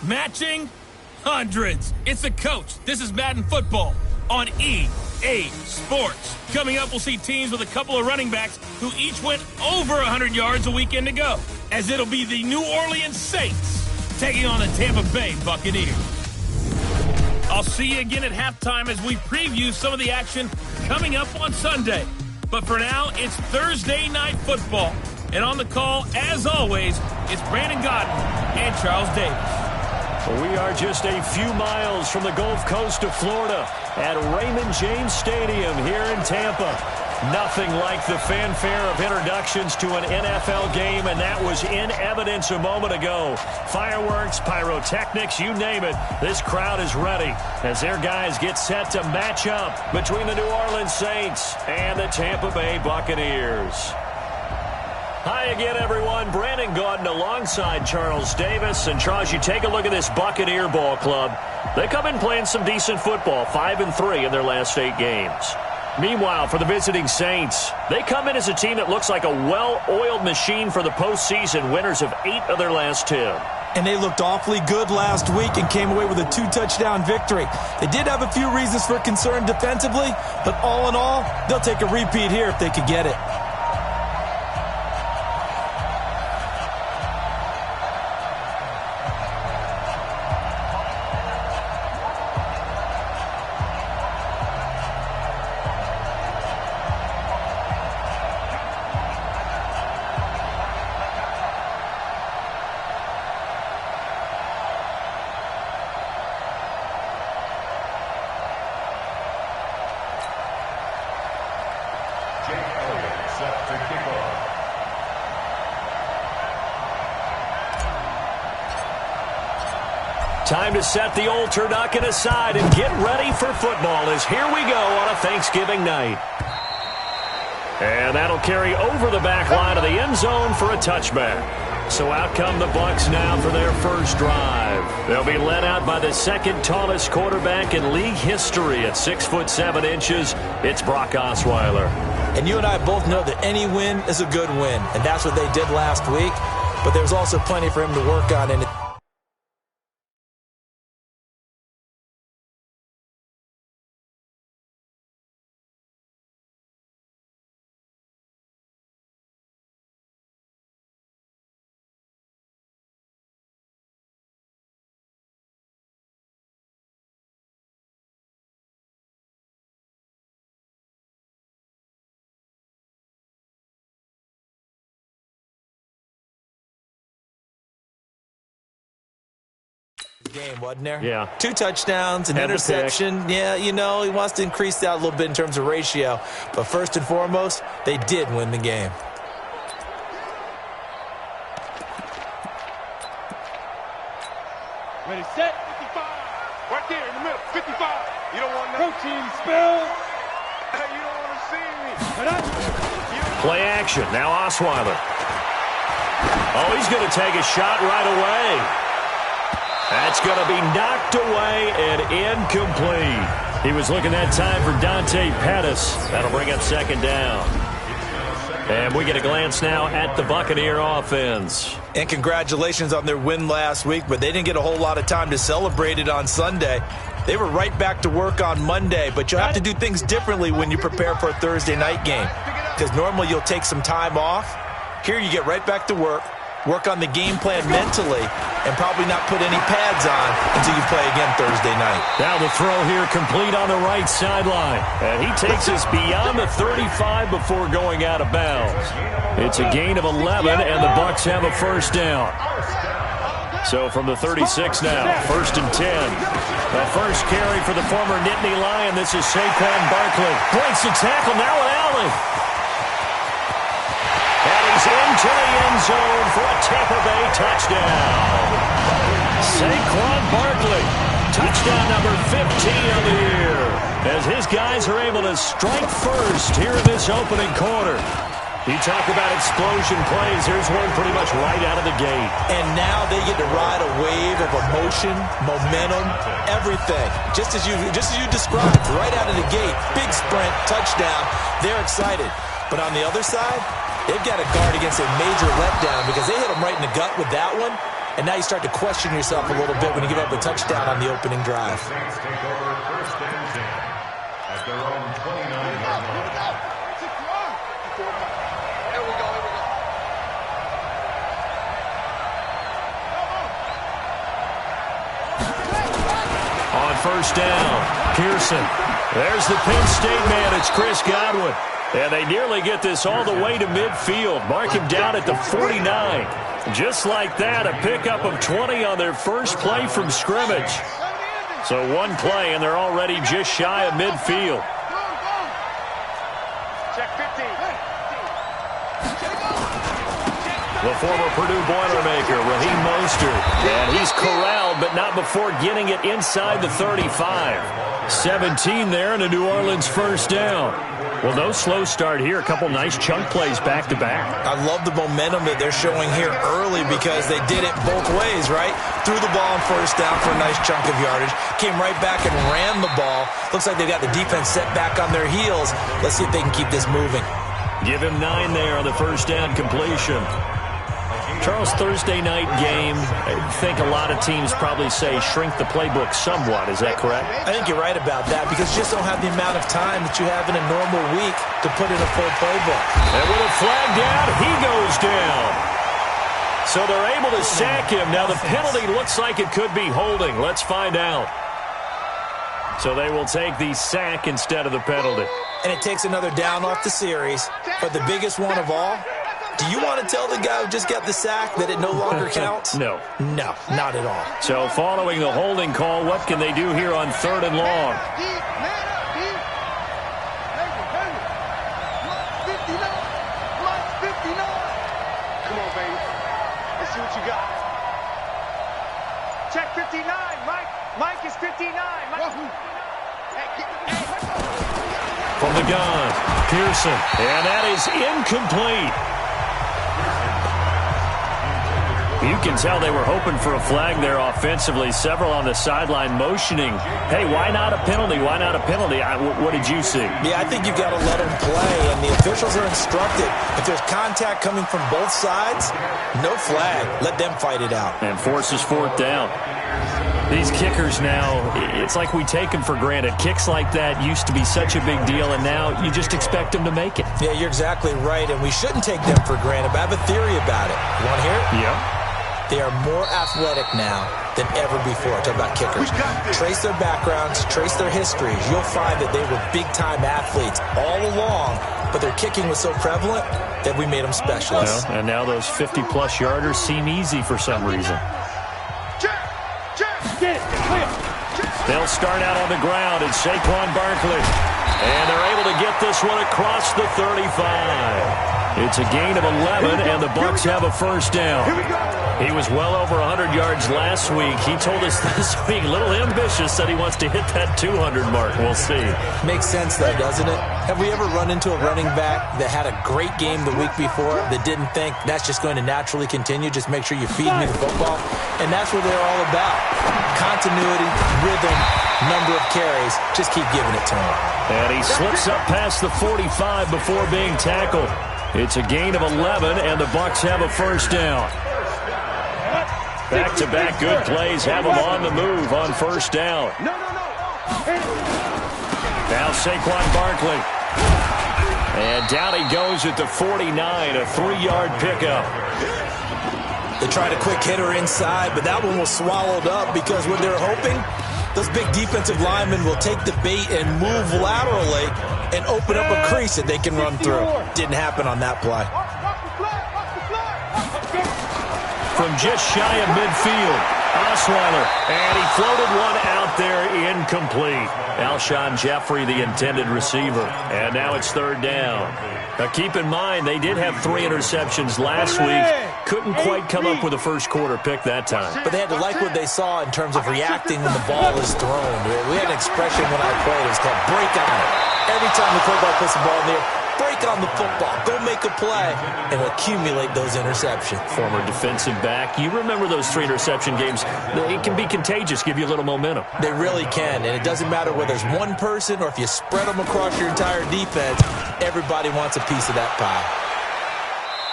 Matching? Hundreds. It's the coach. This is Madden Football on EA Sports. Coming up, we'll see teams with a couple of running backs who each went over 100 yards a weekend ago, as it'll be the New Orleans Saints taking on the Tampa Bay Buccaneers. I'll see you again at halftime as we preview some of the action coming up on Sunday. But for now, it's Thursday Night Football. And on the call, as always, it's Brandon Godden and Charles Davis. We are just a few miles from the Gulf Coast of Florida at Raymond James Stadium here in Tampa. Nothing like the fanfare of introductions to an NFL game, and that was in evidence a moment ago. Fireworks, pyrotechnics, you name it. This crowd is ready as their guys get set to match up between the New Orleans Saints and the Tampa Bay Buccaneers. Hi again, everyone. Brandon Gaudin alongside Charles Davis. And Charles, you take a look at this Buccaneer ball club. They come in playing some decent football, 5-3 in their last 8 games. Meanwhile, for the visiting Saints, they come in as a team that looks like a well-oiled machine for the postseason, winners of 8 of their last 10. And they looked awfully good last week and came away with a 2-touchdown victory. They did have a few reasons for concern defensively, but all in all, they'll take a repeat here if they could get it. Time to set the old turducken aside and get ready for football as here we go on a Thanksgiving night. And that'll carry over the back line of the end zone for a touchback. So out come the Bucs now for their first drive. They'll be led out by the second tallest quarterback in league history at 6'7". It's Brock Osweiler. And you and I both know that any win is a good win, and that's what they did last week. But there's also plenty for him to work on in it. Game, wasn't there? Yeah. 2 touchdowns, an interception. Yeah, you know, he wants to increase that a little bit in terms of ratio. But first and foremost, they did win the game. Ready, set, 55. Right there in the middle, 55. You don't want no protein spill. Hey, you don't want to see me. Play action. Now Osweiler. Oh, he's going to take a shot right away. That's going to be knocked away and incomplete. He was looking that time for Dante Pettis. That'll bring up second down. And we get a glance now at the Buccaneer offense. And congratulations on their win last week, but they didn't get a whole lot of time to celebrate it on Sunday. They were right back to work on Monday, but you'll have to do things differently when you prepare for a Thursday night game. Because normally you'll take some time off. Here you get right back to work on the game plan mentally, and probably not put any pads on until you play again Thursday night. Now the throw here complete on the right sideline. And he takes us beyond the 35 before going out of bounds. It's a gain of 11, and the Bucs have a first down. So from the 36 now, first and 10. The first carry for the former Nittany Lion. This is Saquon Barkley. Breaks the tackle, now an alley. And he's into the end zone for a Tampa Bay touchdown. Saquon Barkley, touchdown number 15 of the year, as his guys are able to strike first here in this opening quarter. You talk about explosion plays. Here's one pretty much right out of the gate. And now they get to ride a wave of emotion, momentum, everything. Just as you described, right out of the gate. Big sprint, touchdown. They're excited. But on the other side, they've got to guard against a major letdown because they hit them right in the gut with that one. And now you start to question yourself a little bit when you give up a touchdown on the opening drive. On first down, Pearson. There's the Penn State man. It's Chris Godwin. And they nearly get this all the way to midfield. Mark him down at the 49. Just like that, a pickup of 20 on their first play from scrimmage. So one play, and they're already just shy of midfield. Check 15. The former Purdue Boilermaker, Raheem Mostert. And he's corralled, but not before getting it inside the 35. 17 there, and a New Orleans first down. Well, no slow start here. A couple nice chunk plays back-to-back. I love the momentum that they're showing here early because they did it both ways, right? Threw the ball on first down for a nice chunk of yardage. Came right back and ran the ball. Looks like they've got the defense set back on their heels. Let's see if they can keep this moving. Give him 9 there on the first down completion. Charles, Thursday night game, I think a lot of teams probably say shrink the playbook somewhat. Is that correct? I think you're right about that because you just don't have the amount of time that you have in a normal week to put in a full playbook. And with a flag down, he goes down. So they're able to sack him. Now the penalty looks like it could be holding. Let's find out. So they will take the sack instead of the penalty. And it takes another down off the series. But the biggest one of all, do you want to tell the guy who just got the sack that it no longer counts? No. No, not at all. So following the holding call, what can they do here on 3rd and long? Come on, baby. Let's see what you got. Check 59, Mike. Mike is 59. From the gun, Pearson. And that is incomplete. You can tell they were hoping for a flag there offensively. Several on the sideline motioning, hey, why not a penalty? Why not a penalty? What did you see? Yeah, I think you've got to let them play, and the officials are instructed. If there's contact coming from both sides, no flag. Let them fight it out. And forces 4th down. These kickers now, it's like we take them for granted. Kicks like that used to be such a big deal, and now you just expect them to make it. Yeah, you're exactly right, and we shouldn't take them for granted, but I have a theory about it. You want to hear it? Yeah. They are more athletic now than ever before. Talk about kickers. Trace their backgrounds, trace their histories. You'll find that they were big-time athletes all along, but their kicking was so prevalent that we made them specialists. And now those 50-plus yarders seem easy for some reason. They'll start out on the ground. It's Saquon Barkley. And they're able to get this one across the 35. It's a gain of 11, and the Bucs have a first down. He was well over 100 yards last week. He told us this week, a little ambitious, that he wants to hit that 200 mark. We'll see. Makes sense, though, doesn't it? Have we ever run into a running back that had a great game the week before that didn't think that's just going to naturally continue? Just make sure you feed me the football. And that's what they're all about. Continuity, rhythm, number of carries. Just keep giving it to him. And he slips up past the 45 before being tackled. It's a gain of 11, and the Bucs have a first down. Back-to-back good plays have them on the move on first down. Now Saquon Barkley. And down he goes at the 49, a 3-yard pickup. They tried a quick hitter inside, but that one was swallowed up because what they're hoping, those big defensive linemen will take the bait and move laterally and open up a crease that they can run through. Didn't happen on that play. From just shy of midfield, Osweiler, and he floated one out there incomplete. Alshon Jeffrey, the intended receiver, and now it's 3rd down. Now keep in mind, they did have 3 interceptions last week. Couldn't quite come up with a first quarter pick that time. But they had to like what they saw in terms of reacting when the ball is thrown. We had an expression when I played. It was called break on it. Every time the quarterback puts the ball in the air, break on the football. Go make a play and accumulate those interceptions. Former defensive back. You remember those 3 interception games. It can be contagious, give you a little momentum. They really can, and it doesn't matter whether it's one person or if you spread them across your entire defense. Everybody wants a piece of that pie.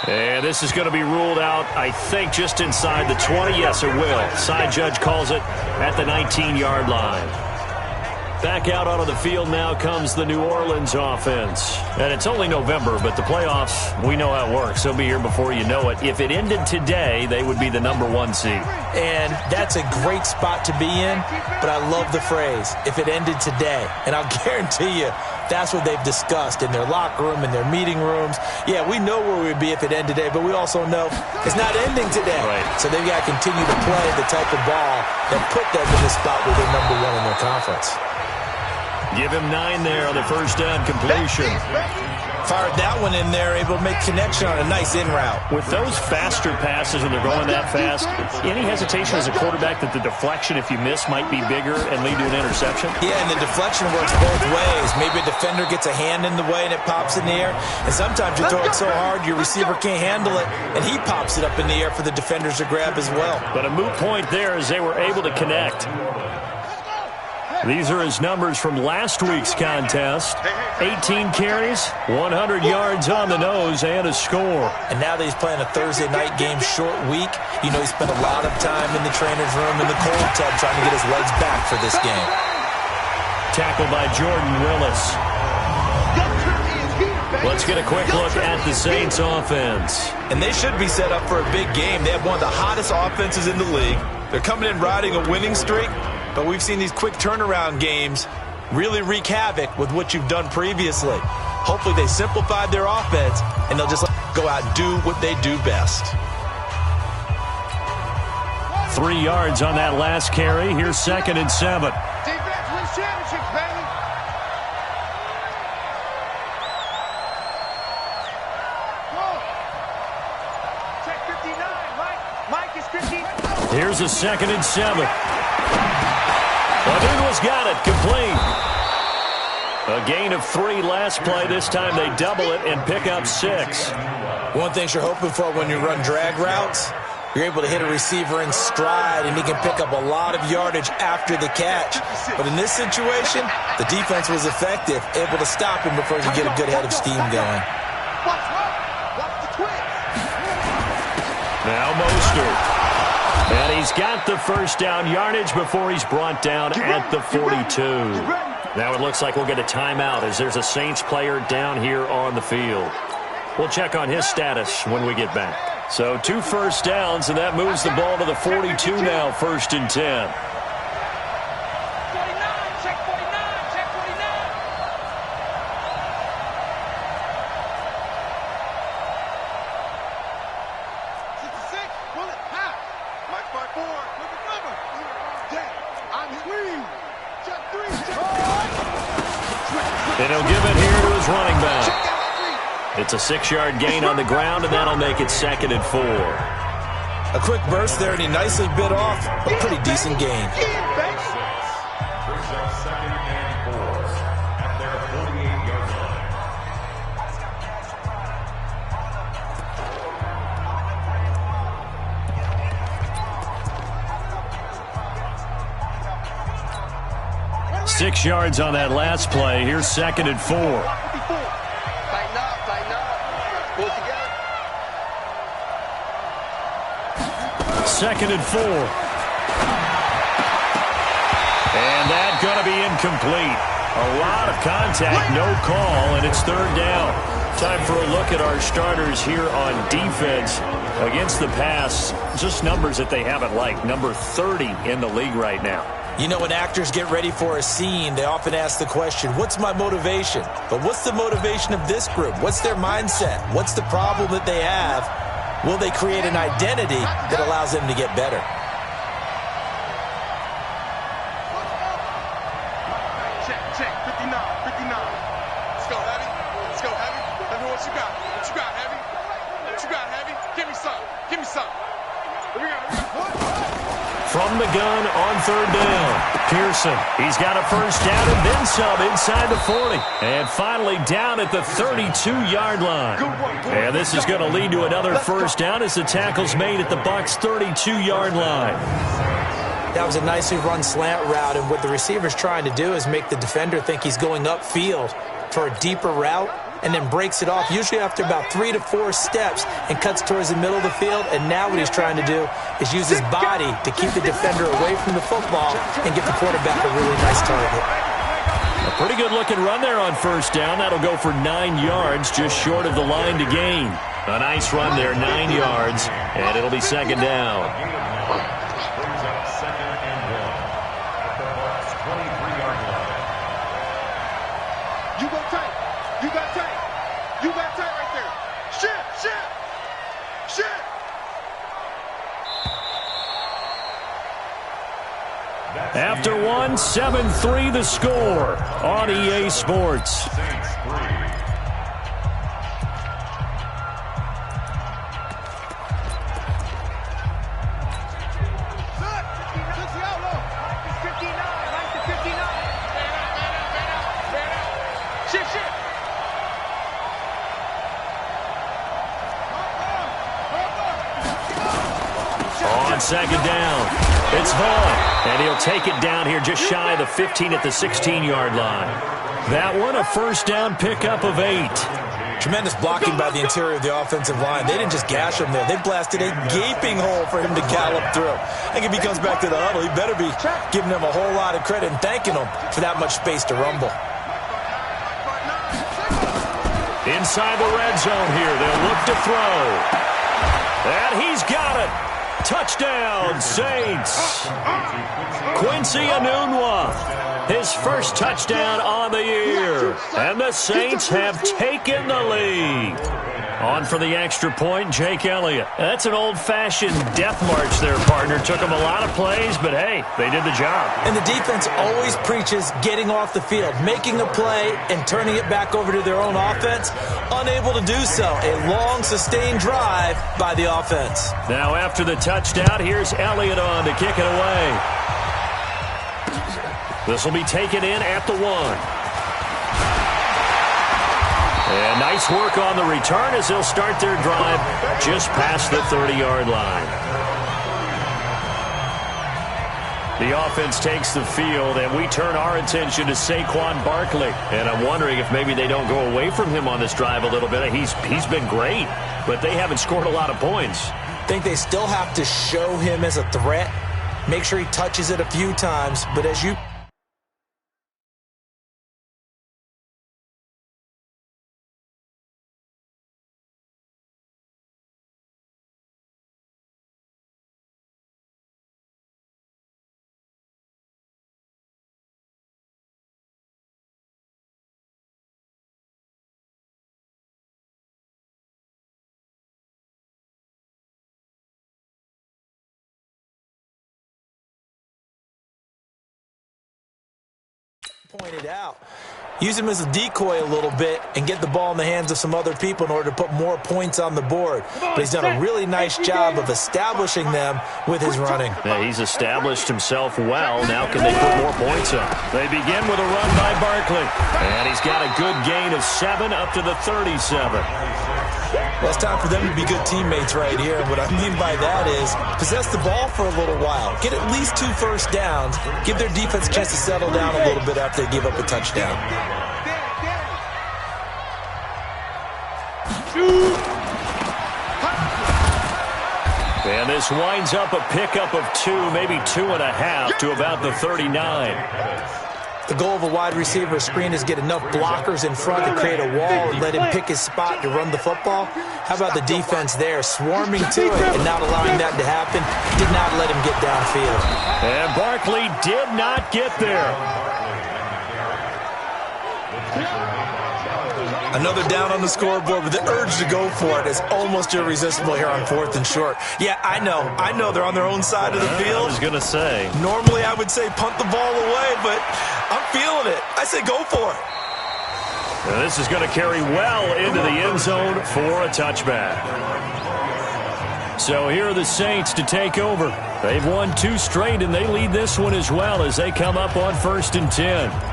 And this is going to be ruled out, I think, just inside the 20. Yes, it will. Side judge calls it at the 19-yard line. Back out onto the field now comes the New Orleans offense. And it's only November, but the playoffs, we know how it works. They'll be here before you know it. If it ended today, they would be the #1 seed. And that's a great spot to be in, but I love the phrase, if it ended today. And I'll guarantee you, that's what they've discussed in their locker room, in their meeting rooms. Yeah, we know where we'd be if it ended today, but we also know it's not ending today. Right. So they've got to continue to play the type of ball that put them in the spot where they're #1 in their conference. Give him 9 there on the first down completion. Fired that one in there, able to make connection on a nice in route. With those faster passes when they're going that fast, any hesitation as a quarterback that the deflection, if you miss, might be bigger and lead to an interception? Yeah, and the deflection works both ways. Maybe a defender gets a hand in the way and it pops in the air. And sometimes you throw it so hard your receiver can't handle it, and he pops it up in the air for the defenders to grab as well. But a moot point there as they were able to connect. These are his numbers from last week's contest. 18 carries, 100 yards on the nose, and a score. And now that he's playing a Thursday night game, short week, you know he spent a lot of time in the trainer's room in the cold tub trying to get his legs back for this game. Tackled by Jordan Willis. Let's get a quick look at the Saints offense. And they should be set up for a big game. They have one of the hottest offenses in the league. They're coming in riding a winning streak. But we've seen these quick turnaround games really wreak havoc with what you've done previously. Hopefully they simplified their offense, and they'll just go out and do what they do best. 3 yards on that last carry. Here's 2nd and 7. Defense wins championships, baby. Check 59. Mike is 50. Here's a 2nd and 7. Odunwa's got it, complete. A gain of 3 last play. This time they double it and pick up 6. One thing you're hoping for when you run drag routes, you're able to hit a receiver in stride, and he can pick up a lot of yardage after the catch. But in this situation, the defense was effective, able to stop him before he could get a good head of steam going. Now Mostert. And he's got the first down yardage before he's brought down at the 42. Now it looks like we'll get a timeout as there's a Saints player down here on the field. We'll check on his status when we get back. So 2 first downs, and that moves the ball to the 42 now, 1st and 10. And he'll give it here to his running back. It's a 6-yard gain on the ground, and that'll make it 2nd and 4. A quick burst there, and he nicely bit off a pretty decent gain. 6 yards on that last play. Here's 2nd and 4. Tighten up, tighten up. Pull it together. 2nd and 4. And that's going to be incomplete. A lot of contact, no call, and it's 3rd down. Time for a look at our starters here on defense. Against the pass, just numbers that they haven't liked. Number 30 in the league right now. You know, when actors get ready for a scene, they often ask the question, what's my motivation? But what's the motivation of this group? What's their mindset? What's the problem that they have? Will they create an identity that allows them to get better? Check, 59, 59. Let's go, Heavy. Let's go, Heavy. Heavy, what you got? What you got, Heavy? What you got, Heavy? Give me some. Give me some. Here we go. From the gun on 3rd down. Pearson, he's got a first down and then some inside the 40. And finally down at the 32-yard line. And this is going to lead to another first down as the tackle's made at the Bucs' 32-yard line. That was a nicely run slant route, and what the receiver's trying to do is make the defender think he's going upfield for a deeper route, and then breaks it off, usually after about 3 to 4 steps, and cuts towards the middle of the field. And now what he's trying to do is use his body to keep the defender away from the football and give the quarterback a really nice target. A pretty good-looking run there on first down. That'll go for 9 yards, just short of the line to gain. A nice run there, 9 yards, and it'll be second down. You go tight. You got tight. You got tight right there. Shit. After one, 7-3 the score on EA Sports. On second down, it's Vaughn, and he'll take it down here just shy of the 15 at the 16-yard line. That one, a first down pickup of 8. Tremendous blocking by the interior of the offensive line. They didn't just gash him there. They blasted a gaping hole for him to gallop through. I think if he comes back to the huddle, he better be giving them a whole lot of credit and thanking them for that much space to rumble. Inside the red zone here, they'll look to throw. And he's got it. Touchdown, Saints. Quincy Enunwa, his first touchdown on the year. And the Saints have taken the lead. On for the extra point, Jake Elliott. That's an old-fashioned death march there, partner. Took them a lot of plays, but hey, they did the job. And the defense always preaches getting off the field, making a play, and turning it back over to their own offense. Unable to do so. A long, sustained drive by the offense. Now after the touchdown, here's Elliott on to kick it away. This will be taken in at the 1. And nice work on the return as they'll start their drive just past the 30-yard line. The offense takes the field, and we turn our attention to Saquon Barkley. And I'm wondering if maybe they don't go away from him on this drive a little bit. He's been great, but they haven't scored a lot of points. I think they still have to show him as a threat, make sure he touches it a few times, but as you pointed out, use him as a decoy a little bit and get the ball in the hands of some other people in order to put more points on the board. But he's done a really nice job of establishing them with his running. Yeah, he's established himself well. Now can they put more points up? They begin with a run by Barkley. And he's got a good gain of 7 up to the 37. Well, it's time for them to be good teammates right here. And what I mean by that is possess the ball for a little while. Get at least 2 first downs. Give their defense a chance to settle down a little bit after they give up a touchdown. And this winds up a pickup of 2, maybe 2.5 to about the 39. The goal of a wide receiver screen is get enough blockers in front to create a wall and let him pick his spot to run the football. How about the defense there, swarming to it and not allowing that to happen? Did not let him get downfield. And Barkley did not get there. Another down on the scoreboard, but the urge to go for it is almost irresistible here on 4th and short. Yeah, I know they're on their own side of the field. I was going to say. Normally I would say punt the ball away, but I'm feeling it. I say go for it. And this is going to carry well into the end zone for a touchback. So here are the Saints to take over. They've won 2 straight, and they lead this one as well as they come up on 1st and 10.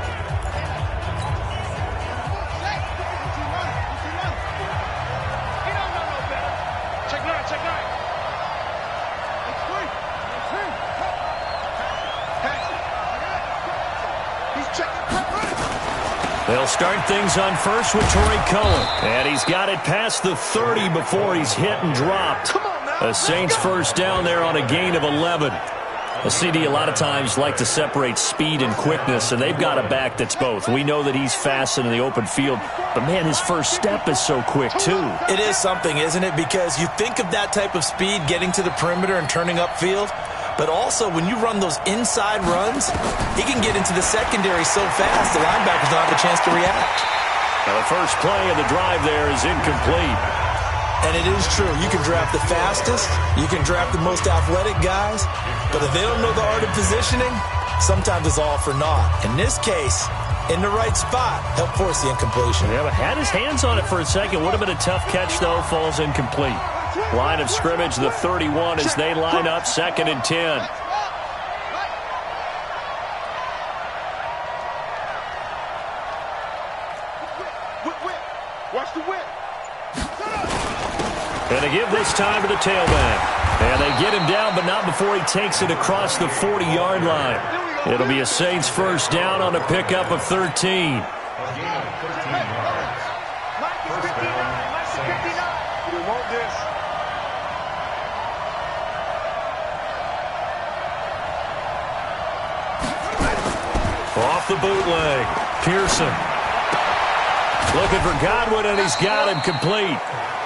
They'll start things on first with Toretto. And he's got it past the 30 before he's hit and dropped. A Saints first down there on a gain of 11. A CD a lot of times like to separate speed and quickness, and they've got a back that's both. We know that he's fast in the open field, but, man, his first step is so quick, too. It is something, isn't it? Because you think of that type of speed getting to the perimeter and turning upfield, but also when you run those inside runs, he can get into the secondary so fast the linebackers don't have a chance to react. Now the first play of the drive there is incomplete. And it is true. You can draft the fastest, you can draft the most athletic guys, but if they don't know the art of positioning, sometimes it's all for naught. In this case, in the right spot, helped force the incompletion. Yeah, but had his hands on it for a second. Would have been a tough catch, though. Falls incomplete. Line of scrimmage, the 31, as they line up, 2nd and 10. Watch the whip. And they give this time to the tailback. And they get him down, but not before he takes it across the 40-yard line. It'll be a Saints first down on a pickup of 13. Off the bootleg. Pearson. Looking for Godwin, and he's got him complete.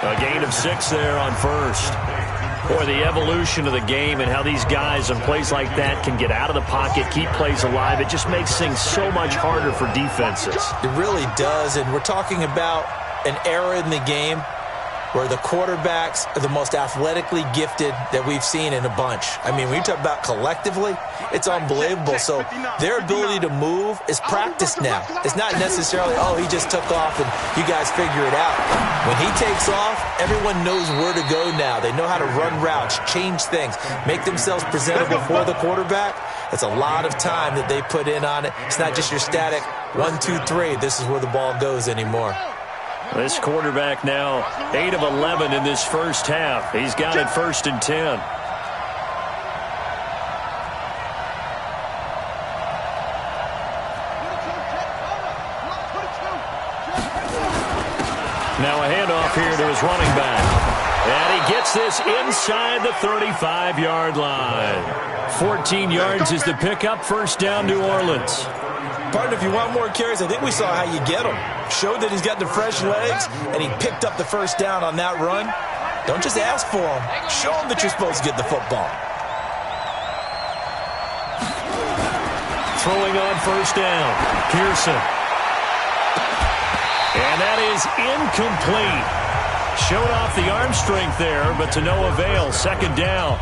A gain of 6 there on first. Boy, the evolution of the game and how these guys on plays like that can get out of the pocket, keep plays alive, it just makes things so much harder for defenses. It really does, and we're talking about an era in the game where the quarterbacks are the most athletically gifted that we've seen in a bunch. I mean, when you talk about collectively, it's unbelievable. So their ability to move is practiced now. It's not necessarily, oh, he just took off and you guys figure it out. When he takes off, everyone knows where to go now. They know how to run routes, change things, make themselves presentable for the quarterback. It's a lot of time that they put in on it. It's not just your static 1, 2, 3. This is where the ball goes anymore. This quarterback now 8 of 11 in this first half. He's got it 1st and 10. Now a handoff here to his running back. And he gets this inside the 35-yard line. 14 yards is the pickup. First down, New Orleans. Partner, if you want more carries, I think we saw how you get him. Showed that he's got the fresh legs, and he picked up the first down on that run. Don't just ask for him. Show him that you're supposed to get the football. Throwing on first down. Pearson. And that is incomplete. Showed off the arm strength there, but to no avail. 2nd down.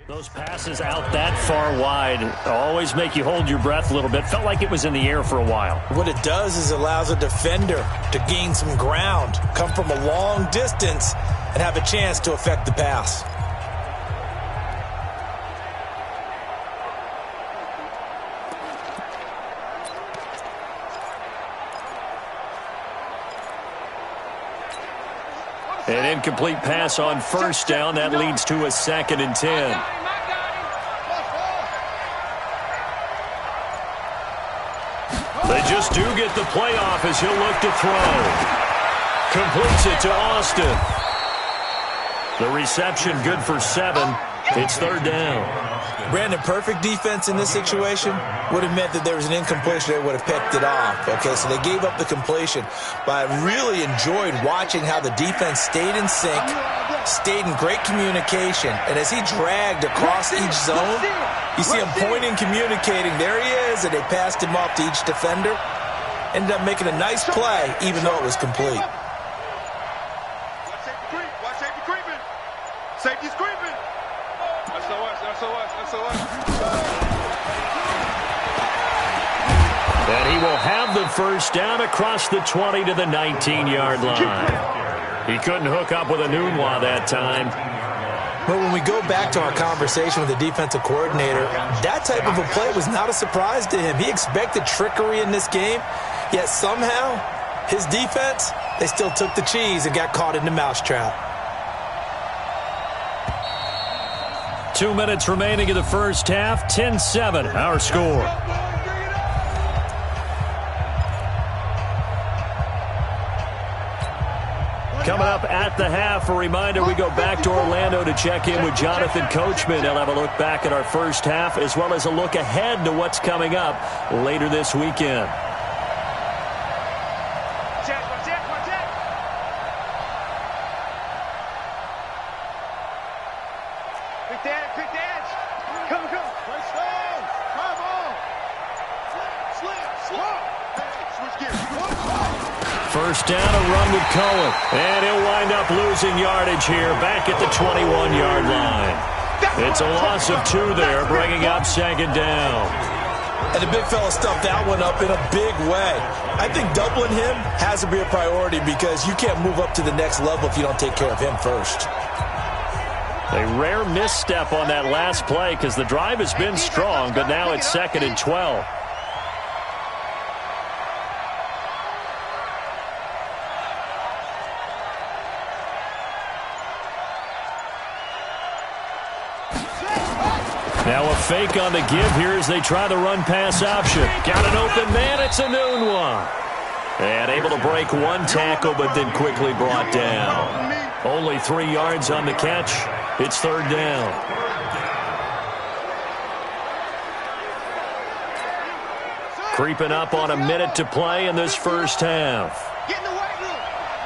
Those passes out that far wide always make you hold your breath a little bit. Felt like it was in the air for a while. What it does is it allows a defender to gain some ground, come from a long distance, and have a chance to affect the pass. An incomplete pass on first down. That leads to a 2nd and 10. They just do get the playoff as he'll look to throw. Completes it to Austin. The reception good for 7. It's 3rd down. Brandon, perfect defense in this situation would have meant that there was an incompletion. They would have picked it off. Okay, so they gave up the completion. But I really enjoyed watching how the defense stayed in sync, stayed in great communication. And as he dragged across each zone, you see him pointing, communicating. There he is, and they passed him off to each defender. Ended up making a nice play, even though it was complete. Watch safety creeping. Safety's creeping. And he will have the first down across the 20 to the 19-yard line. He couldn't hook up with a Nunwa that time. But when we go back to our conversation with the defensive coordinator, that type of a play was not a surprise to him. He expected trickery in this game, yet somehow his defense They still took the cheese and got caught in the mousetrap. 2 minutes remaining in the first half. 10-7, our score. Coming up at the half, a reminder, we go back to Orlando to check in with Jonathan Coachman. He'll have a look back at our first half as well as a look ahead to what's coming up later this weekend. First down, a run with Cohen. And he'll wind up losing yardage here back at the 21-yard line. It's a loss of 2 there, bringing up second down. And the big fella stuffed that one up in a big way. I think doubling him has to be a priority because you can't move up to the next level if you don't take care of him first. A rare misstep on that last play because the drive has been strong, but now it's 2nd and 12. Now a fake on the give here as they try the run-pass option. Got an open man. It's a noon one. And able to break 1 tackle, but then quickly brought down. Only 3 yards on the catch. It's 3rd down. Creeping up on a minute to play in this first half. Get in the weight room.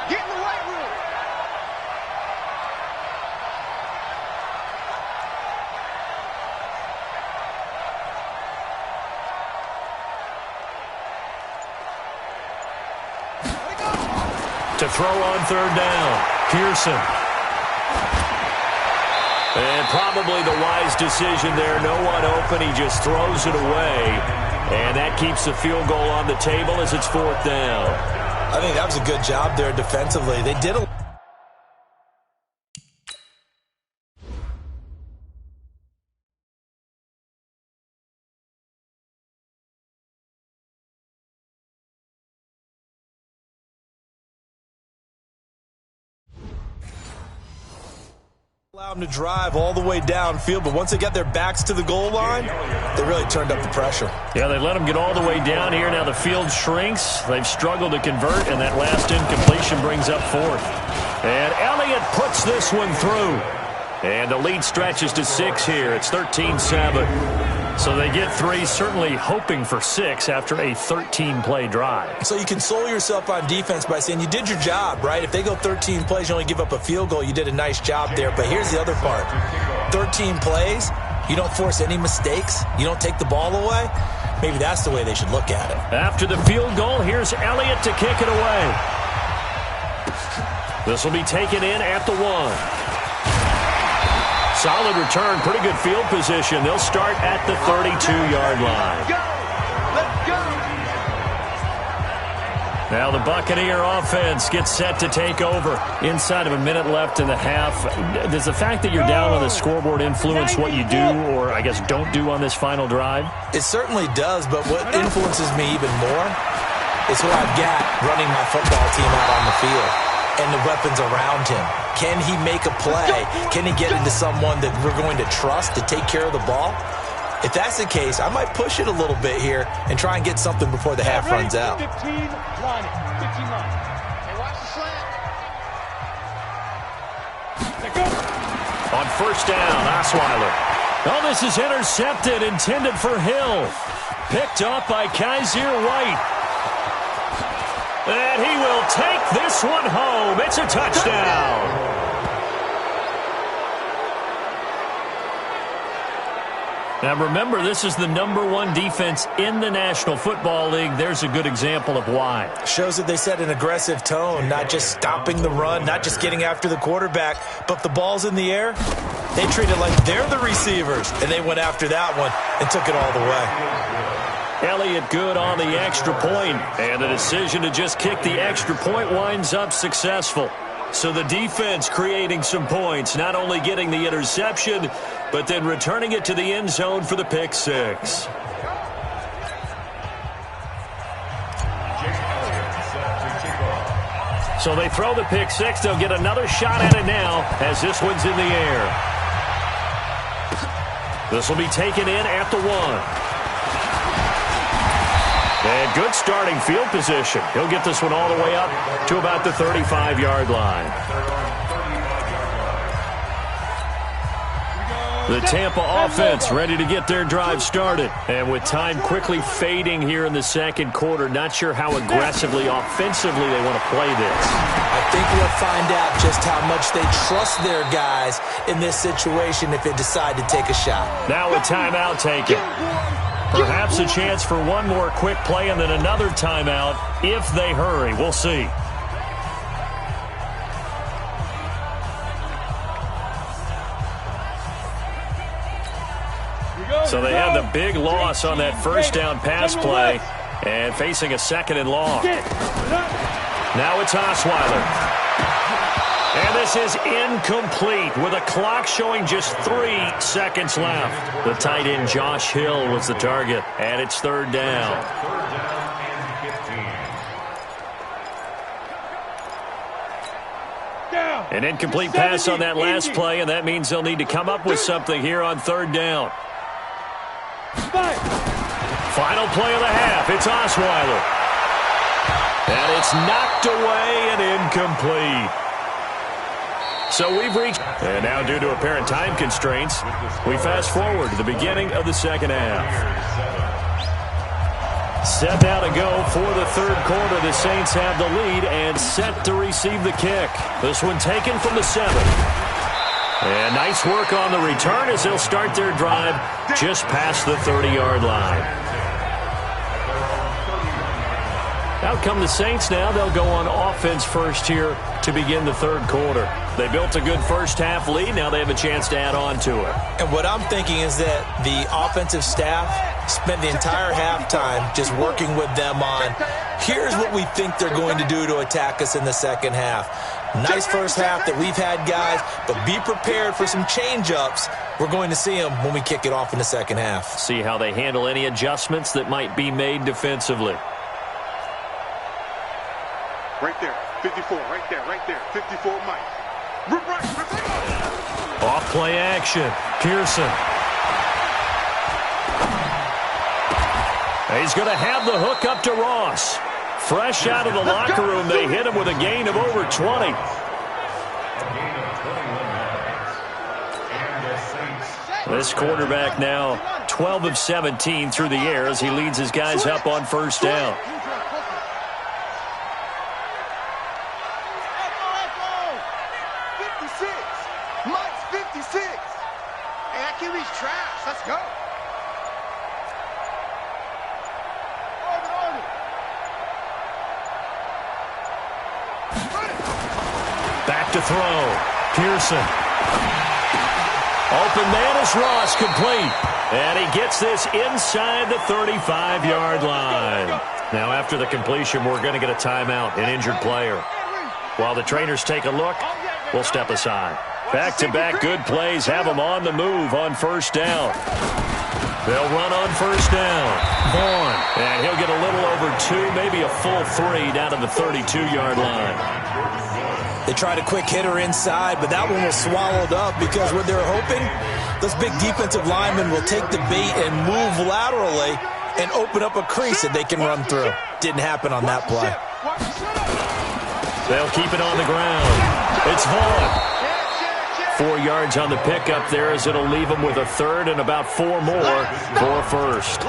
Get in the weight room. To throw on 3rd down. Pearson. And probably the wise decision there. No one open. He just throws it away. And that keeps the field goal on the table as it's 4th down. I think that was a good job there defensively. They did a allow them to drive all the way downfield, but once they got their backs to the goal line, they really turned up the pressure. Yeah, they let them get all the way down here. Now the field shrinks. They've struggled to convert, and that last incompletion brings up 4th. And Elliott puts this one through. And the lead stretches to 6 here. It's 13-7. So they get 3, certainly hoping for 6 after a 13-play drive. So you console yourself on defense by saying you did your job, right? If they go 13 plays, you only give up a field goal, you did a nice job there. But here's the other part. 13 plays, you don't force any mistakes, you don't take the ball away. Maybe that's the way they should look at it. After the field goal, here's Elliott to kick it away. This will be taken in at the 1. Solid return, pretty good field position. They'll start at the 32-yard line. Let's go. Now the Buccaneer offense gets set to take over. Inside of a minute left in the half. Does the fact that you're down on the scoreboard influence what you do, or I guess don't do on this final drive? It certainly does, but what influences me even more is who I've got running my football team out on the field and the weapons around him. Can he make a play? Can he get into someone that we're going to trust to take care of the ball? If that's the case, I might push it a little bit here and try and get something before the half runs out. 15 line it. 15 line. Hey, watch the slant. On first down, Osweiler. Oh, this is intercepted, intended for Hill. Picked up by Kaiser White. And he will take this one home. It's a touchdown. Now remember, this is the #1 defense in the National Football League. There's a good example of why. Shows that they set an aggressive tone, not just stopping the run, not just getting after the quarterback, but if the ball's in the air, they treat it like they're the receivers, and they went after that one and took it all the way. Elliott good on the extra point, and the decision to just kick the extra point winds up successful. So the defense creating some points, not only getting the interception, but then returning it to the end zone for the pick six. So they throw the pick six. They'll get another shot at it now as this one's in the air. This will be taken in at the 1. And good starting field position. He'll get this one all the way up to about the 35-yard line. The Tampa offense ready to get their drive started. And with time quickly fading here in the second quarter, not sure how aggressively, offensively they want to play this. I think we'll find out just how much they trust their guys in this situation if they decide to take a shot. Now a timeout taken. Perhaps a chance for one more quick play and then another timeout if they hurry. We'll see. So they had the big loss on that first down pass play and facing a second and long. Now it's Osweiler. And this is incomplete with a clock showing just 3 seconds left. The tight end Josh Hill was the target, and it's third down. An incomplete pass on that last play, and that means they'll need to come up with something here on third down. Final play of the half. It's Osweiler. And it's knocked away and incomplete. So we've reached, and now due to apparent time constraints, we fast forward to the beginning of the second half. Set now to go for the third quarter. The Saints have the lead and set to receive the kick. This one taken from the 7. And nice work on the return as they'll start their drive just past the 30-yard line. Out come the Saints now. They'll go on offense first here to begin the third quarter. They built a good first-half lead. Now they have a chance to add on to it. And what I'm thinking is that the offensive staff spent the entire halftime just working with them on, here's what we think they're going to do to attack us in the second half. Nice first half that we've had, guys, but be prepared for some change-ups. We're going to see them when we kick it off in the second half. See how they handle any adjustments that might be made defensively. Right there, 54, right there, 54, Mike. Off play action, Pearson. He's going to have the hook up to Ross. Fresh out of the locker room, they hit him with a gain of over 20. This quarterback now 12 of 17 through the air as he leads his guys up on first down. Mike's 56. Hey, that QB's trash. Let's go. Back to throw. Pearson. Open man is Ross, complete. And he gets this inside the 35-yard line. Now after the completion, we're going to get a timeout, an injured player. While the trainers take a look, we'll step aside. Back-to-back good plays have them on the move on first down. They'll run on first down. Vaughn. And he'll get a little over 2, maybe a full 3 down to the 32-yard line. They tried a quick hitter inside, but that one was swallowed up because what they're hoping, those big defensive linemen will take the bait and move laterally and open up a crease that they can run through. Didn't happen on that play. They'll keep it on the ground. It's Vaughn. 4 yards on the pickup there as it'll leave them with a third and about 4 more for first.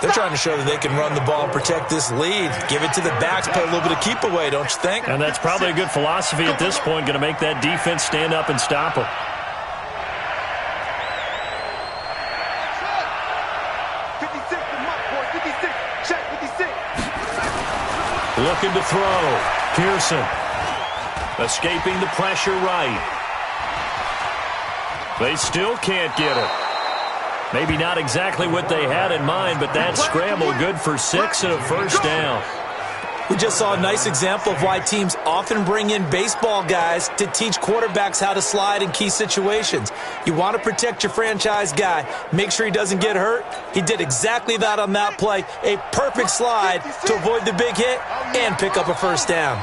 They're trying to show that they can run the ball and protect this lead. Give it to the backs, play a little bit of keep away, don't you think? And that's probably a good philosophy at this point, going to make that defense stand up and stop them. Looking to throw. Pearson. Escaping the pressure right. They still can't get it. Maybe not exactly what they had in mind, but that scramble good for 6 and a first down. We just saw a nice example of why teams often bring in baseball guys to teach quarterbacks how to slide in key situations. You want to protect your franchise guy. Make sure he doesn't get hurt. He did exactly that on that play. A perfect slide to avoid the big hit and pick up a first down.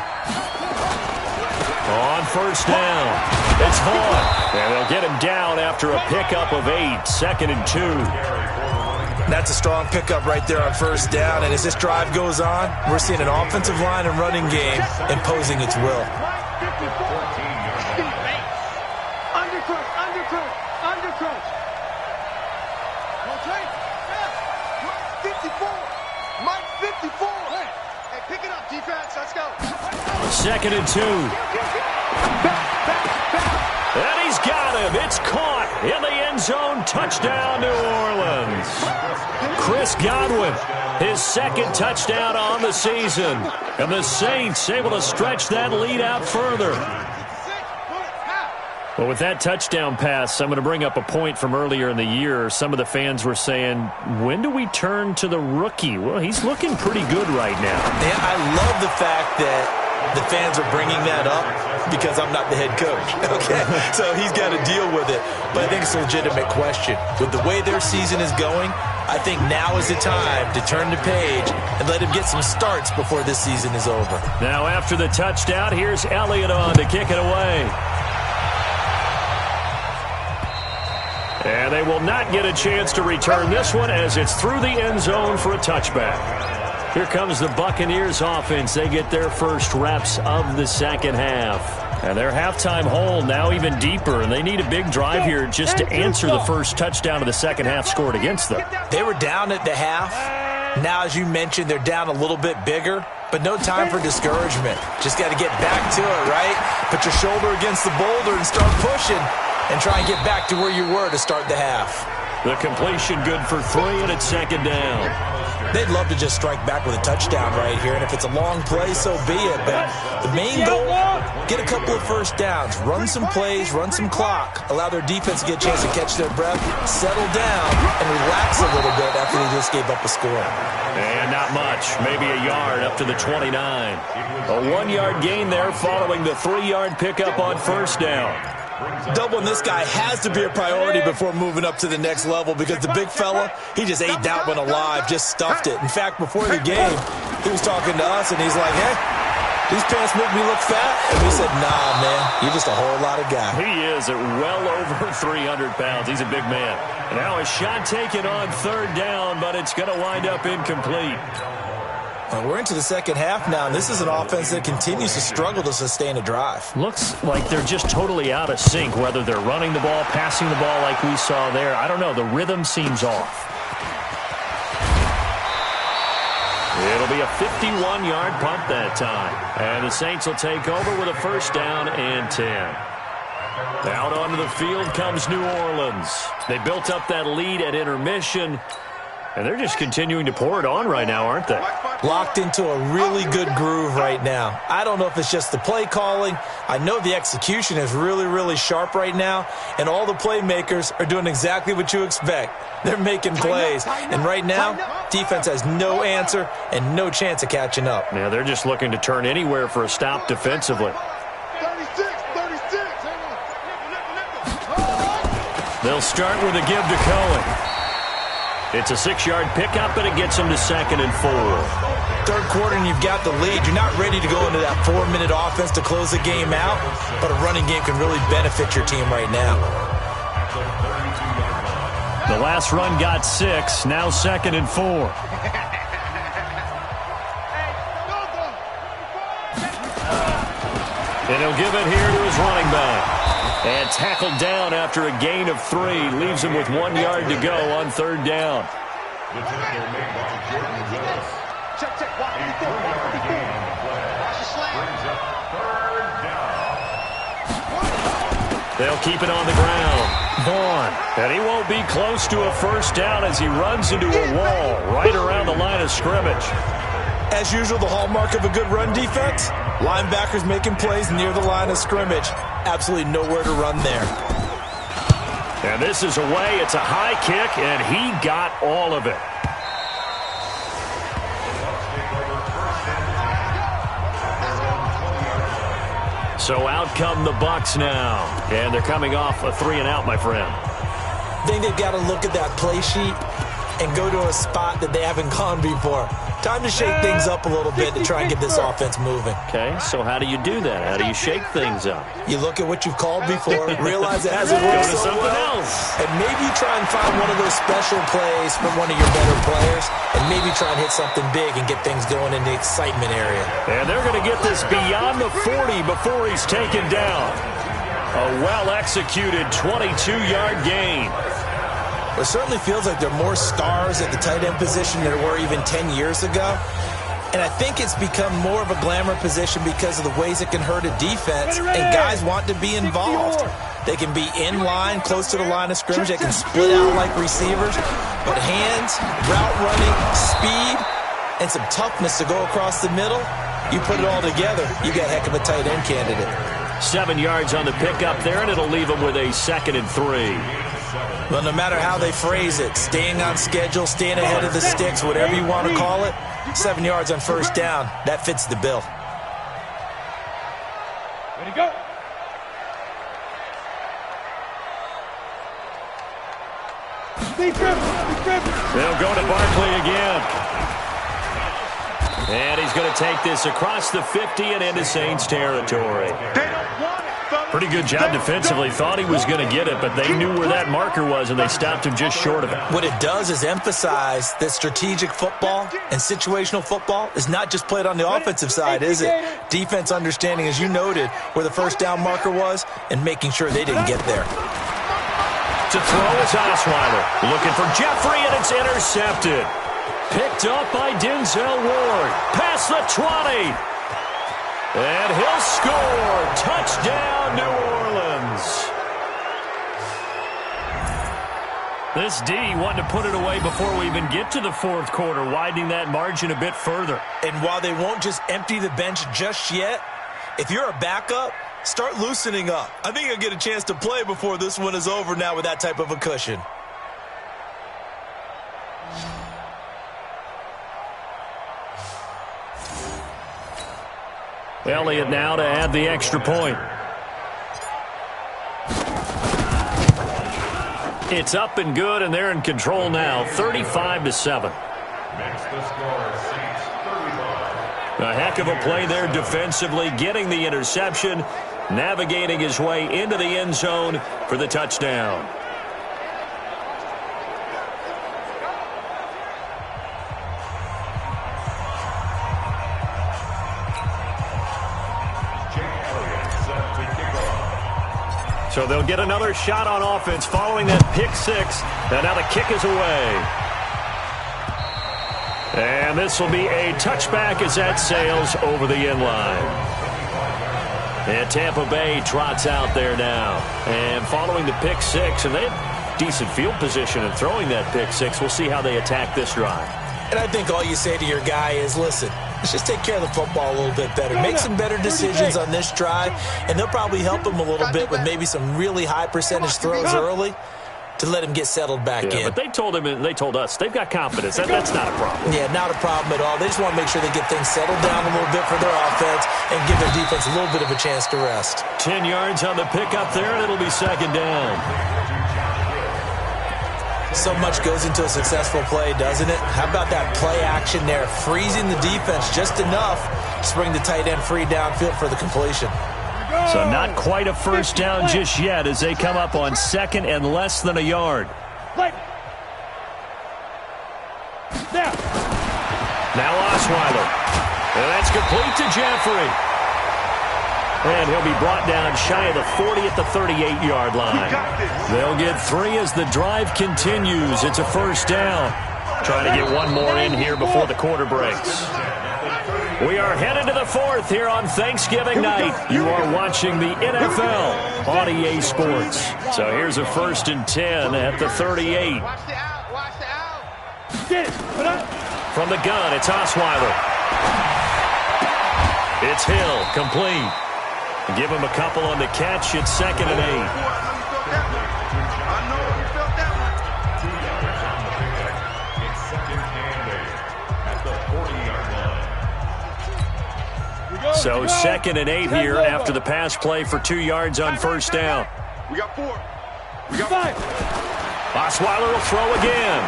On first down, it's Vaughn. And they'll get him down after a pickup of 8, 2nd and 2. That's a strong pickup right there on first down. And as this drive goes on, we're seeing an offensive line and running game imposing its will. Undercrush. Okay. 54. Mike 54. Hey, pick it up, defense. Let's go. 2nd and 2. And he's got him. It's caught in the end zone. Touchdown, New Orleans. Chris Godwin, his 2nd touchdown on the season. And the Saints able to stretch that lead out further. Well, with that touchdown pass, I'm going to bring up a point from earlier in the year. Some of the fans were saying, when do we turn to the rookie? Well, he's looking pretty good right now. Yeah, I love the fact that the fans are bringing that up because I'm not the head coach, okay? So he's got to deal with it. But I think it's a legitimate question. With the way their season is going, I think now is the time to turn the page and let him get some starts before this season is over. Now after the touchdown, here's Elliott on to kick it away. And they will not get a chance to return this one as it's through the end zone for a touchback. Here comes the Buccaneers offense. They get their first reps of the second half. And their halftime hole now even deeper, and they need a big drive here just to answer the first touchdown of the second half scored against them. They were down at the half. Now, as you mentioned, they're down a little bit bigger, but no time for discouragement. Just got to get back to it, right? Put your shoulder against the boulder and start pushing and try and get back to where you were to start the half. The completion good for 3, and it's 2nd down. They'd love to just strike back with a touchdown right here, and if it's a long play, so be it. But the main goal, get a couple of first downs, run some plays, run some clock, allow their defense to get a chance to catch their breath, settle down, and relax a little bit after they just gave up a score. And not much, maybe a yard up to the 29. A 1-yard gain there following the 3-yard pickup on first down. Doubling this guy has to be a priority before moving up to the next level because the big fella, he just ate that one alive, just stuffed it. In fact, before the game, he was talking to us, and he's like, hey, these pants make me look fat. And we said, nah, man, you're just a whole lot of guy. He is at well over 300 pounds. He's a big man. And now a shot taken on 3rd down, but it's going to wind up incomplete. Well, we're into the second half now, and this is an offense that continues to struggle to sustain a drive. Looks like they're just totally out of sync, whether they're running the ball, passing the ball like we saw there. I don't know. The rhythm seems off. It'll be a 51-yard punt that time. And the Saints will take over with a 1st down and 10. Out onto the field comes New Orleans. They built up that lead at intermission, and they're just continuing to pour it on right now, aren't they? Locked into a really good groove right now. I don't know if it's just the play calling. I know the execution is really, really sharp right now, and all the playmakers are doing exactly what you expect. They're making plays, and right now, defense has no answer and no chance of catching up. Yeah, they're just looking to turn anywhere for a stop defensively. 36. They'll start with a give to Cohen. It's a 6-yard pickup, and it gets them to 2nd and 4. Third quarter, and you've got the lead. You're not ready to go into that 4-minute offense to close the game out, but a running game can really benefit your team right now. The last run got 6, now 2nd and 4. And he'll give it here to his running back. And tackled down after a gain of 3. Leaves him with 1 yard to go on 3rd down. They'll keep it on the ground. Vaughn. And he won't be close to a 1st down as he runs into a wall right around the line of scrimmage. As usual, the hallmark of a good run defense, linebackers making plays near the line of scrimmage. Absolutely nowhere to run there. And this is away. It's a high kick, and he got all of it. So out come the Bucs now. And they're coming off a 3-and-out, my friend. I think they've got to look at that play sheet and go to a spot that they haven't gone before. Time to shake things up a little bit to try and get this offense moving. Okay, so how do you do that? How do you shake things up? You look at what you've called before, realize it hasn't worked so well, and maybe you try and find one of those special plays from one of your better players, and maybe try and hit something big and get things going in the excitement area. And they're going to get this beyond the 40 before he's taken down. A well-executed 22-yard gain. It certainly feels like there are more stars at the tight end position than there were even 10 years ago. And I think it's become more of a glamour position because of the ways it can hurt a defense, and guys want to be involved. They can be in line, close to the line of scrimmage. They can split out like receivers. But hands, route running, speed, and some toughness to go across the middle, you put it all together, you got a heck of a tight end candidate. 7 yards on the pickup there, and it'll leave them with a 2nd and 3. Well, no matter how they phrase it, staying on schedule, staying ahead of the sticks, whatever you want to call it, 7 yards on first down, that fits the bill. Ready to go. They'll go to Barkley again. And he's going to take this across the 50 and into Saints territory. Pretty good job defensively. Thought he was going to get it, but they knew where that marker was, and they stopped him just short of it. What it does is emphasize that strategic football and situational football is not just played on the offensive side, is it? Defense understanding, as you noted, where the first down marker was and making sure they didn't get there. To throw is Osweiler. Looking for Jeffrey, and it's intercepted. Picked up by Denzel Ward. Past the 20. And he'll score. Touchdown, New Orleans. This D wanting to put it away before we even get to the fourth quarter, widening that margin a bit further. And while they won't just empty the bench just yet, if you're a backup, start loosening up. I think you'll get a chance to play before this one is over now with that type of a cushion. Elliott now to add the extra point. It's up and good, and they're in control now, 35-7. A heck of a play there defensively, getting the interception, navigating his way into the end zone for the touchdown. So they'll get another shot on offense following that pick six. And now the kick is away. And this will be a touchback as that sails over the end line. And Tampa Bay trots out there now. And following the pick six, and they have decent field position in throwing that pick six. We'll see how they attack this drive. And I think all you say to your guy is, listen, let's just take care of the football a little bit better. Make some better decisions on this drive, and they'll probably help him a little bit with maybe some really high percentage throws early to let him get settled back in. But they told him and they told us they've got confidence. That's not a problem. Yeah, not a problem at all. They just want to make sure they get things settled down a little bit for their offense and give their defense a little bit of a chance to rest. 10 yards on the pickup there, and it'll be second down. So much goes into a successful play, doesn't it? How about that play action there, freezing the defense just enough to bring the tight end free downfield for the completion. So not quite a first down just yet as they come up on second and less than a yard. Now Osweiler. And that's complete to Jeffrey. And he'll be brought down shy of the 40 at the 38-yard line. They'll get 3 as the drive continues. It's a first down. Trying to get one more in here before the quarter breaks. We are headed to the fourth here on Thanksgiving night. You are watching the NFL on EA Sports. So here's a 1st and 10 at the 38. From the gun, it's Osweiler. It's Hill, complete. Give him a couple on the catch. It's 2nd and 8. So 2nd and 8 here after the pass play for 2 yards on first down. We got 4. We got 5. Osweiler will throw again.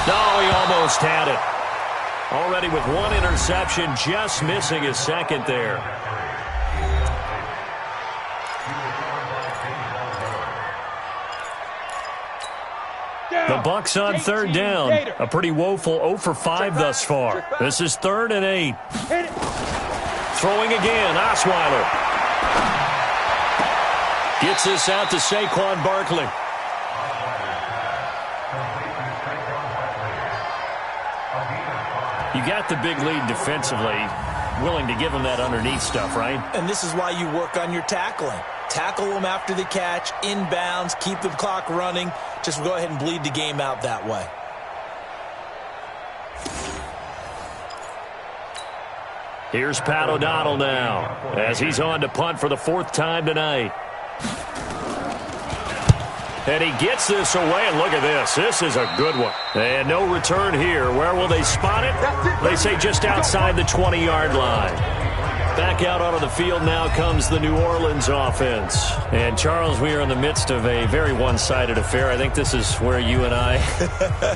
No, he almost had it. already with one interception, just missing his second there. The Bucs on third down. A pretty woeful 0 for 5 thus far. This is 3rd and 8. Throwing again, Osweiler. Gets this out to Saquon Barkley. You got the big lead defensively. Willing to give him that underneath stuff, right? And this is why you work on your tackling. Tackle them after the catch, inbounds, keep the clock running. Just go ahead and bleed the game out that way. Here's Pat O'Donnell now as he's on to punt for the 4th time tonight. And he gets this away, and look at this. This is a good one. And no return here. Where will they spot it? They say just outside the 20-yard line. Back out onto the field now comes the New Orleans offense. And, Charles, we are in the midst of a very one-sided affair. I think this is where you and I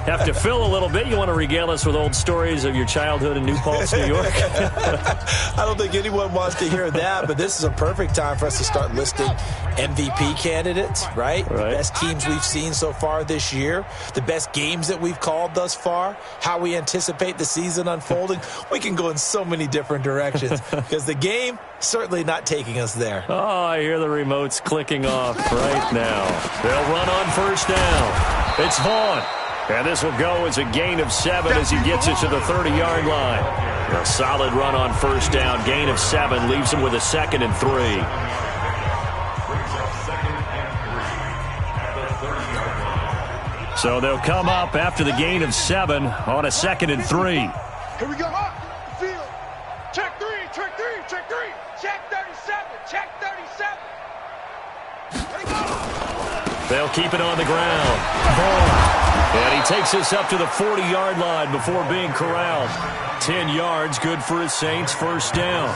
have to fill a little bit. You want to regale us with old stories of your childhood in New Paltz, New York? I don't think anyone wants to hear that, but this is a perfect time for us to start listing MVP candidates, right? The best teams we've seen so far this year, the best games that we've called thus far, how we anticipate the season unfolding. We can go in so many different directions because the game certainly not taking us there. Oh, I hear the remotes clicking off right now. They'll run on first down. It's Vaughn. And this will go as a gain of 7 as he gets it to the 30-yard line. A solid run on first down. Gain of 7 leaves him with a 2nd and 3. So they'll come up after the gain of 7 on a 2nd and 3. Here we go. Field. Check 3, check 3, check 3. Check 37, check 37. There you go. They'll keep it on the ground. Vaughn. And he takes this up to the 40-yard line before being corralled. 10 yards, good for his Saints, first down.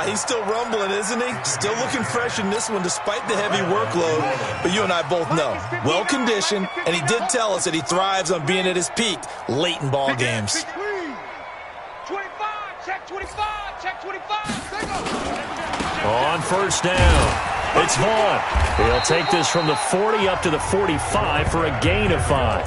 He's still rumbling, isn't he? Still looking fresh in this one despite the heavy workload. But you and I both know, well-conditioned, and he did tell us that he thrives on being at his peak late in ball games. 25, check 25, check 25. On first down, it's Vaughn. He'll take this from the 40 up to the 45 for a gain of 5.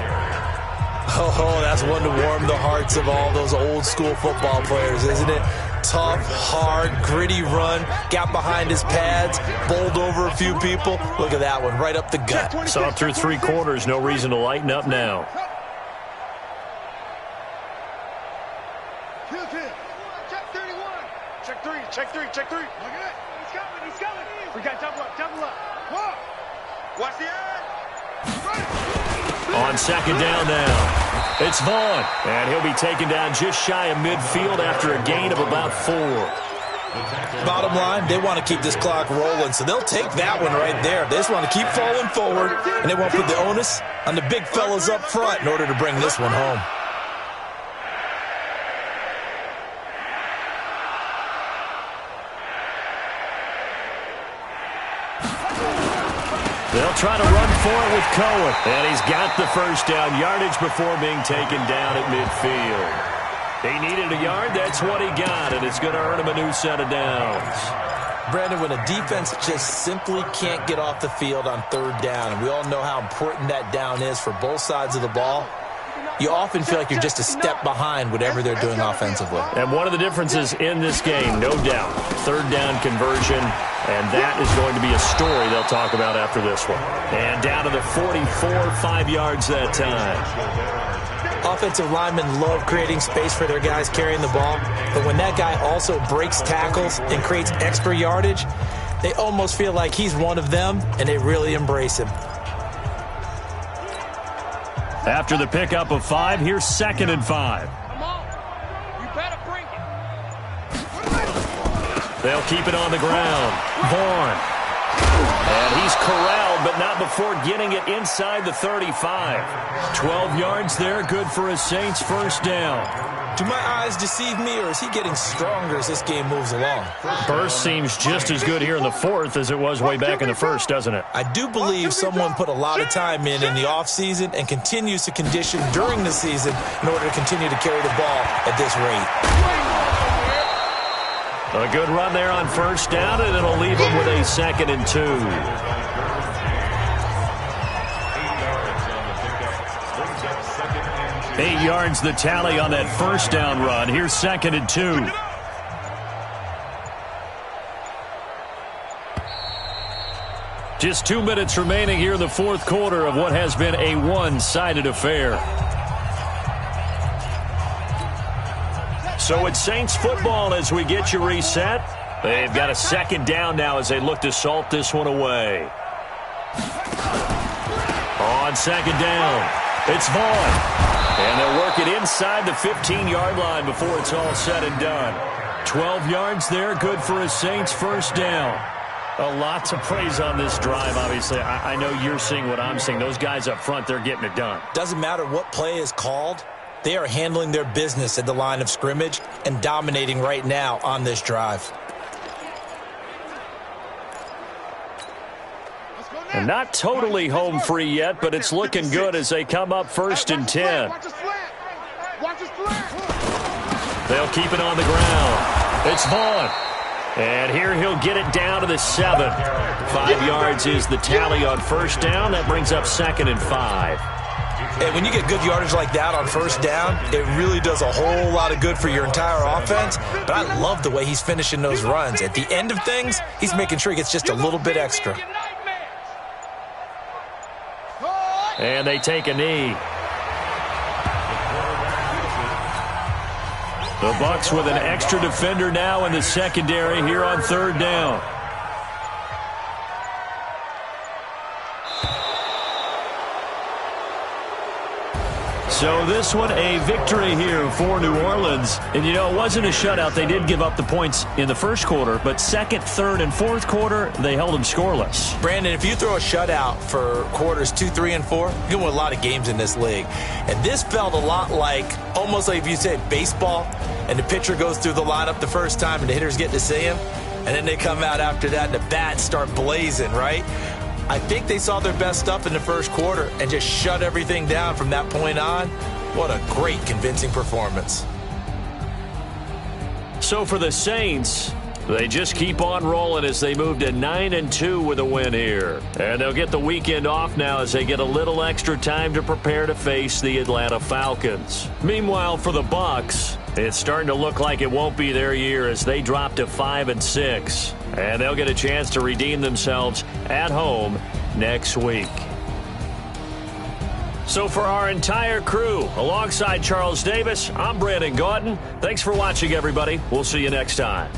Oh, that's one to warm the hearts of all those old-school football players, isn't it? Tough, hard, gritty run, got behind his pads, bowled over a few people. Look at that one, right up the gut. Saw through 3 quarters, no reason to lighten up now. Check 31. Check 3, check 3, check 3. Look at it. He's coming. We got double up. Whoa. Watch the end. On second down now, it's Vaughn, and he'll be taken down just shy of midfield after a gain of about 4. Bottom line, they want to keep this clock rolling, so they'll take that one right there. They just want to keep falling forward, and they won't put the onus on the big fellas up front in order to bring this one home. They'll try to run for it with Cohen. And he's got the first down yardage before being taken down at midfield. He needed a yard. That's what he got, and it's going to earn him a new set of downs. Brandon, when a defense just simply can't get off the field on third down, and we all know how important that down is for both sides of the ball, you often feel like you're just a step behind whatever they're doing offensively. And one of the differences in this game, no doubt, third down conversion, and that is going to be a story they'll talk about after this one. And down to the 44, 5 yards that time. Offensive linemen love creating space for their guys carrying the ball, but when that guy also breaks tackles and creates extra yardage, they almost feel like he's one of them, and they really embrace him. After the pickup of 5, here's 2nd and 5. Come on. You better bring it. They'll keep it on the ground. Vaughn. And he's corralled, but not before getting it inside the 35. 12 yards there, good for his Saints first down. Do my eyes deceive me, or is he getting stronger as this game moves along? Burst seems just as good here in the fourth as it was way back in the first, doesn't it? I do believe someone put a lot of time in the offseason and continues to condition during the season in order to continue to carry the ball at this rate. A good run there on first down, and it'll leave him with a 2nd and 2. 8 yards the tally on that first down run. Here's 2nd and 2. Just 2 minutes remaining here in the fourth quarter of what has been a one-sided affair. So it's Saints football as we get you reset. They've got a 2nd down now as they look to salt this one away. On 2nd down, it's Vaughn. And they'll work it inside the 15-yard line before it's all said and done. 12 yards there, good for a Saints first down. A lot to praise on this drive, obviously. I know you're seeing what I'm seeing. Those guys up front, they're getting it done. Doesn't matter what play is called. They are handling their business at the line of scrimmage and dominating right now on this drive. And not totally home free yet, but it's looking good as they come up 1st and 10. They'll keep it on the ground. It's Vaughn. And here he'll get it down to the 7. 5 yards is the tally on first down. That brings up 2nd and 5. And when you get good yardage like that on first down, it really does a whole lot of good for your entire offense. But I love the way he's finishing those runs. At the end of things, he's making sure he gets just a little bit extra. And they take a knee. The Bucs with an extra defender now in the secondary here on 3rd down. So this one a victory here for New Orleans. And, you know, it wasn't a shutout. They did give up the points in the first quarter, but 2nd, 3rd, and 4th quarter, they held them scoreless. Brandon, if you throw a shutout for quarters 2, 3, and 4, you're going to win a lot of games in this league. And this felt a lot like, almost like if you said baseball, and the pitcher goes through the lineup the first time and the hitters get to see him, and then they come out after that and the bats start blazing, right? I think they saw their best stuff in the first quarter and just shut everything down from that point on. What a great, convincing performance. So for the Saints, they just keep on rolling as they move to 9-2 with a win here. And they'll get the weekend off now as they get a little extra time to prepare to face the Atlanta Falcons. Meanwhile, for the Bucs, it's starting to look like it won't be their year as they drop to 5-6. And they'll get a chance to redeem themselves at home next week. So for our entire crew, alongside Charles Davis, I'm Brandon Gaudin. Thanks for watching, everybody. We'll see you next time.